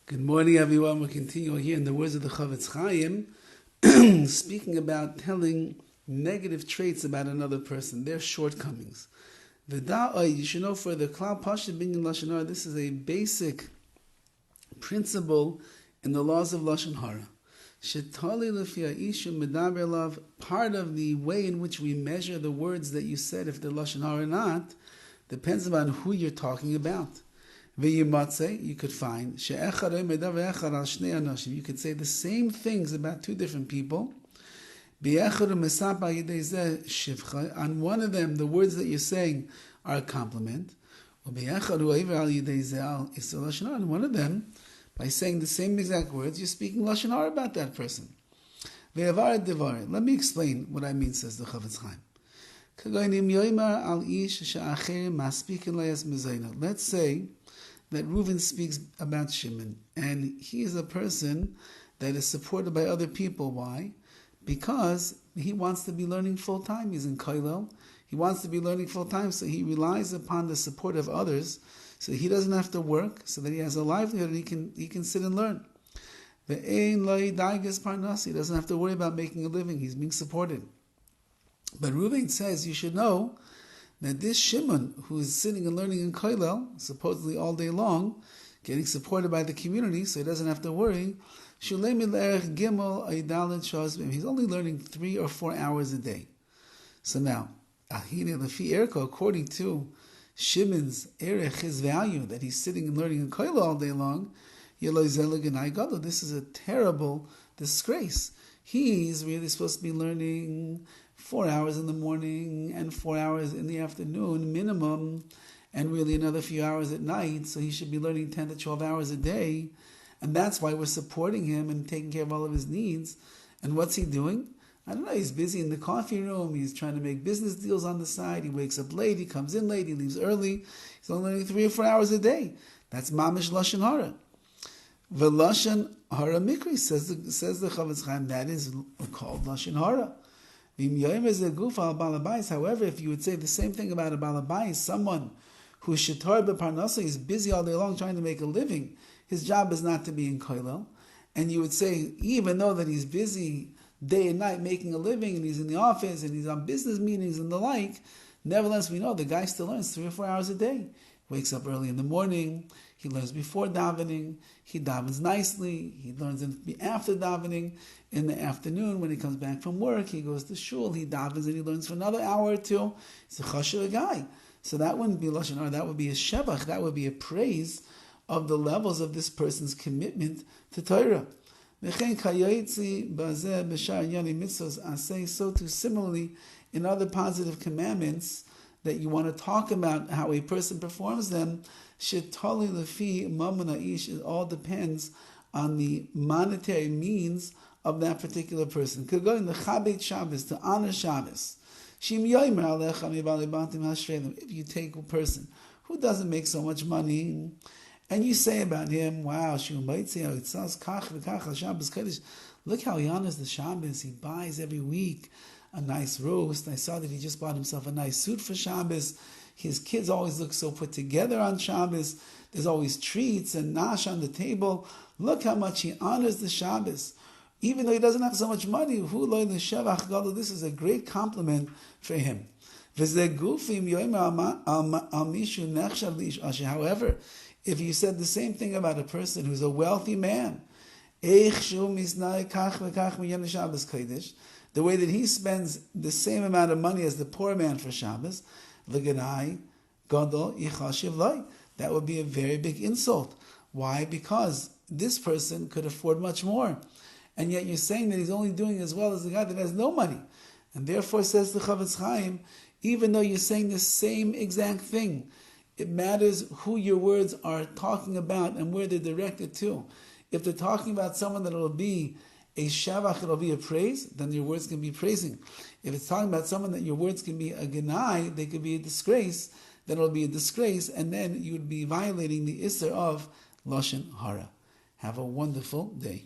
Good morning, everyone. We're continuing here in the words of the CHOFETZ CHAIM, speaking about telling negative traits about another person, their shortcomings. You should know for the Klal Pasha being in Lashon HaRa, this is a basic principle in the laws of Lashon HaRa. Part of the way in which we measure the words that you said, if they're Lashon HaRa or not, depends on who you're talking about. You could find you could say the same things about two different people. On one of them, the words that you're saying are a compliment. On one of them, by saying the same exact words, you're speaking Lashon HaRa about that person. Let me explain what I mean, says the CHOFETZ CHAIM. Let's say that Reuven speaks about Shimon, and he is a person that is supported by other people. Why? Because he wants to be learning full time. He's in Klal. He wants to be learning full time, so he relies upon the support of others, so he doesn't have to work, so that he has a livelihood and he can sit and learn. He doesn't have to worry about making a living. He's being supported. But Reuven says you should know that this Shimon, who is sitting and learning in Klal, supposedly all day long, getting supported by the community, so he doesn't have to worry, he's only learning 3 or 4 hours a day. So now, according to Shimon's erech, his value, that he's sitting and learning in Klal all day long, this is a terrible disgrace. He's really supposed to be learning 4 hours in the morning and 4 hours in the afternoon minimum, and really another few hours at night, so he should be learning 10 to 12 hours a day, and that's why we're supporting him and taking care of all of his needs. And what's he doing? I don't know, he's busy in the coffee room, he's trying to make business deals on the side, he wakes up late, he comes in late, he leaves early, he's only learning 3 or 4 hours a day. That's mamish Lashon HaRa. Lashon HaRa mikri, says the CHOFETZ CHAIM, that is called Lashon HaRa. However, if you would say the same thing about a balabais, someone who is shetar b'parnasa, is busy all day long trying to make a living, his job is not to be in Klal, and you would say, even though that he's busy day and night making a living, and he's in the office, and he's on business meetings and the like, nevertheless we know the guy still learns 3 or 4 hours a day. Wakes up early in the morning, he learns before davening, he davens nicely, he learns after davening, in the afternoon when he comes back from work, he goes to shul, he davens and he learns for another hour or two. He's a chashuv guy. So that wouldn't be Lashon HaRa, that would be a shevach, that would be a praise of the levels of this person's commitment to Torah. So too similarly in other positive commandments that you want to talk about how a person performs them, it all depends on the monetary means of that particular person. Could go in the Chabet Shabbos, to honor Shabbos. If you take a person who doesn't make so much money, and you say about him, wow, look how he honors the Shabbos, he buys every week a nice roast. I saw that he just bought himself a nice suit for Shabbos. His kids always look so put together on Shabbos. There's always treats and nash on the table. Look how much he honors the Shabbos. Even though he doesn't have so much money, this is a great compliment for him. However, if you said the same thing about a person who's a wealthy man, the way that he spends the same amount of money as the poor man for Shabbos, that would be a very big insult. Why? Because this person could afford much more. And yet you're saying that he's only doing as well as the guy that has no money. And therefore, says the CHOFETZ CHAIM, even though you're saying the same exact thing, it matters who your words are talking about and where they're directed to. If they're talking about someone that will be a shavach, it'll be a praise, then your words can be praising. If it's talking about someone that your words can be a genai, they could be a disgrace, then it'll be a disgrace, and then you would be violating the isser of Lashon HaRa. Have a wonderful day.